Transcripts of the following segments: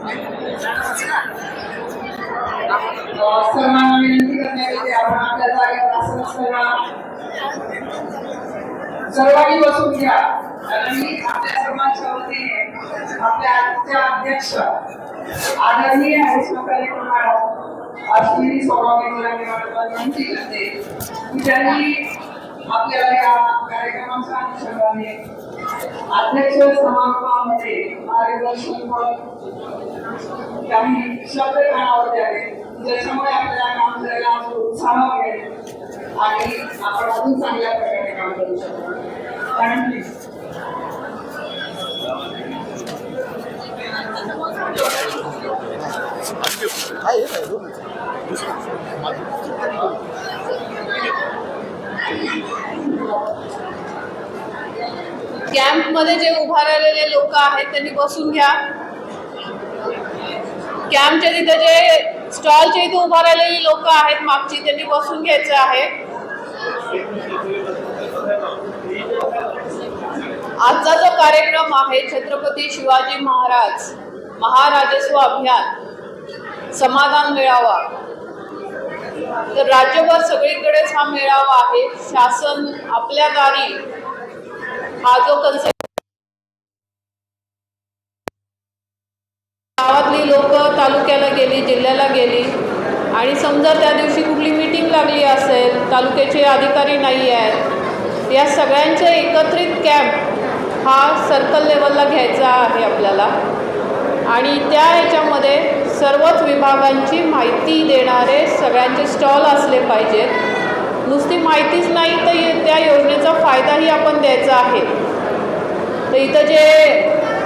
सर्वांना विनंती करण्यात येते आपण आपल्या जागेवर आसन करा. सर्वांनी बसून घ्या. आणि आपल्या सर्वांच्या वतीने आपल्या आजच्या अध्यक्ष आदरणीय वैष्णव कलेक्टर मॅडम अश्विनी सोनवणे यांना विनंती करते की त्यांनी आपल्याला या कार्यक्रमाच्या अनुषंगाने अध्यक्ष समारंभामध्ये मार्गदर्शन काही शब्द कानावर द्यावे ज्याच्यामुळे आपल्याला काम करायला उत्साह मिळेल आणि आपण अजून चांगल्या प्रकारे काम करू शकतो. थँक्यू. कॅम्प मध्ये जे उभारलेले लोक आहेत त्यांनी बसून घ्या. कॅम्पच्या तिथे जे स्टॉलच्या इथे उभारलेली लोक आहेत मागची त्यांनी बसून घ्यायचं आहे. आजचा जो कार्यक्रम आहे छत्रपती शिवाजी महाराज महाराजस्व अभियान समाधान मेळावा, तर राज्यभर सगळीकडेच हा मेळावा आहे. शासन आपल्या दारी हा जो कन्सेप्ट गावातली लोक तालुक्याला गेली, जिल्ह्याला गेली आणि समजा त्या दिवशी कुठली मीटिंग लागली असेल, तालुक्याचे अधिकारी नाही आहेत, या सगळ्यांचे एकत्रित कॅम्प हा सर्कल लेवलला घ्यायचा आहे आपल्याला. आणि त्या ह्याच्यामध्ये सर्वच विभागांची माहिती देणारे सगळ्यांचे स्टॉल असले पाहिजेत. नुसती माहितीच नाही तर त्या योजनेचा फायदाही आपण द्यायचा आहे. तर इथं जे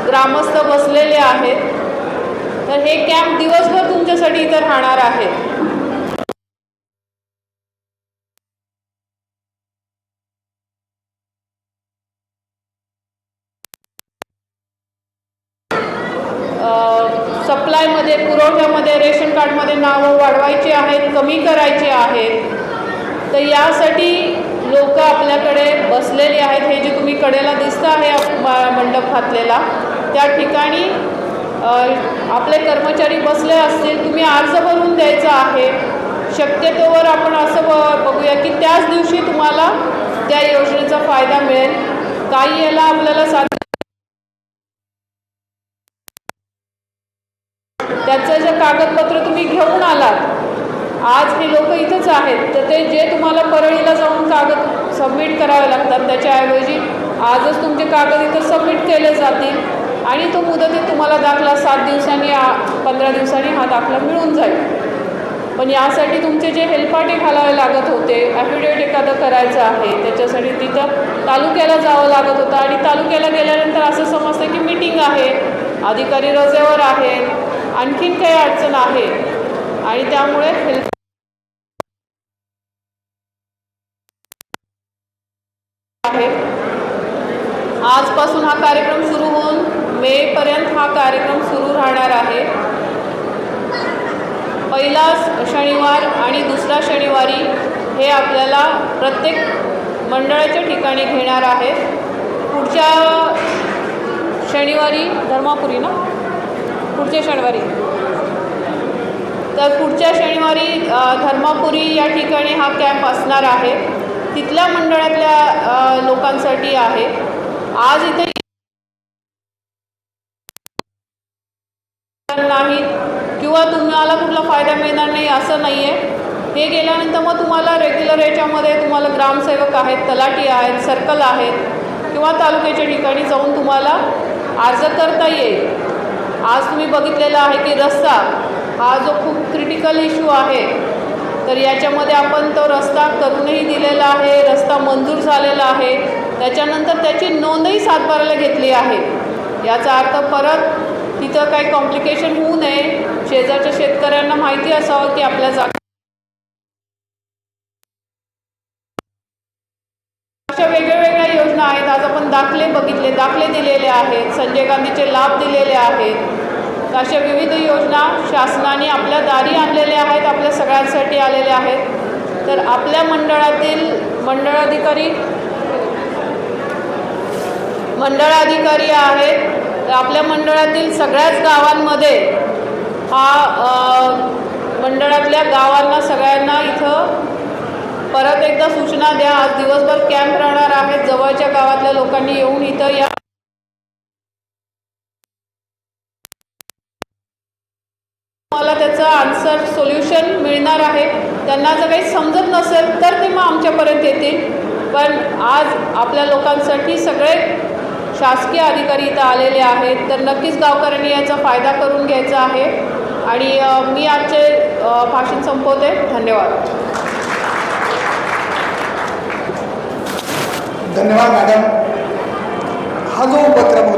ग्रामस्थ बसलेले आहेत तर हे कॅम्प दिवसभर तुमच्यासाठी इथं राहणार आहे. सप्लायमध्ये, पुरवठ्यामध्ये, रेशन कार्डमध्ये नावं वाढवायची आहेत, कमी करायची आहेत. तर यासाठी लोक आपल्याकडे बसलेली आहेत. हे जे तुम्ही कडेला दिसतं आहे मंडप घातलेला त्या ठिकाणी आपले कर्मचारी बसले असतील. तुम्ही अर्ज भरून द्यायचा आहे. शक्यतोवर आपण असं बघूया की त्याच दिवशी तुम्हाला त्या योजनेचा फायदा मिळेल. काही याला आपल्याला त्याचं जे कागदपत्र तुम्ही घेऊन आलात, आज हे लोक इथंच आहेत, तर ते जे तुम्हाला परळीला जाऊन कागद सबमिट करावे लागतात त्याच्याऐवजी आजच तुमचे कागद इथं सबमिट केले जातील आणि तो मुदतीत तुम्हाला दाखला 7 दिवसांनी 15 दिवसांनी हा दाखला मिळून जाईल. पण यासाठी तुमचे जे हेलपाटे घालावे लागत होते, ॲफिडेविट एखादं करायचं आहे, त्याच्यासाठी तिथं तालुक्याला जावं लागत होतं आणि तालुक्याला गेल्यानंतर असं समजतं की मीटिंग आहे, अधिकारी रजेवर आहेत, आणखीन काही अडचण आहे आणि त्यामुळे आजपासून हा कार्यक्रम सुरू होऊन मेपर्यंत हा कार्यक्रम सुरू राहणार आहे. पहिला शनिवार आणि दुसरा शनिवारी हे आपल्याला प्रत्येक मंडळाच्या ठिकाणी घेणार आहेत. पुढच्या शनिवारी धर्मापुरी ना, पुढच्या शनिवारी तर पुढच्या शनिवारी धर्मापुरी या ठिकाणी हा कॅम्प असणार आहे. तिथल्या मंडळातल्या लोकांसाठी आहे. आज इथे नाही किंवा तुम्हाला कुठला फायदा मिळणार नाही असं नाही आहे. हे गेल्यानंतर मग तुम्हाला रेग्युलर याच्यामध्ये तुम्हाला ग्रामसेवक आहेत, तलाठी आहेत, सर्कल आहेत किंवा तालुक्याच्या ठिकाणी जाऊन तुम्हाला अर्ज करता येईल. आज तुम्ही बघितलेला आहे की रस्ता हा जो खूप क्रिटिकल इश्यू आहे, तर याच्यामध्ये आपण तो रस्ता करूनही दिलेला आहे, रस्ता मंजूर झालेला आहे, त्याच्यानंतर त्याची नोंदही सातबाराला घेतली आहे. याचा अर्थ परत तिथं काही कॉम्प्लिकेशन होऊ नये, शेजारच्या शेतकऱ्यांना माहिती असावं की आपल्या अशा वेगवेगळ्या योजना आहेत. आज आपण दाखले बघितले, दाखले दिलेले आहेत, संजय गांधीचे लाभ दिलेले आहेत. अशा विविध योजना शासनाने आपल्या दारी आणलेल्या आहेत, आपल्या सगळ्यांसाठी आलेल्या आहेत. तर आपल्या मंडळातील मंडळाधिकारी आहेत, आपल्या मंडळातील सगळ्याच गावांमध्ये हा मंडळातल्या गावांना सगळ्यांना इथं परत एकदा सूचना द्या. आज दिवसभर कॅम्प राहणार आहेत. जवळच्या गावातल्या लोकांनी येऊन इथं या. मला त्याचं आन्सर सोल्युशन मिळणार आहे. त्यांना जर काही समजत नसेल तर ते मग आमच्यापर्यंत येतील. पण आज आपल्या लोकांसाठी सगळे शासकीय अधिकारी इथं आलेले आहेत, तर नक्कीच गावकऱ्यांनी याचा फायदा करून घ्यायचा आहे. आणि मी आजचे भाषण संपवते. धन्यवाद. धन्यवाद मॅडम. हा जो उपक्रम होतो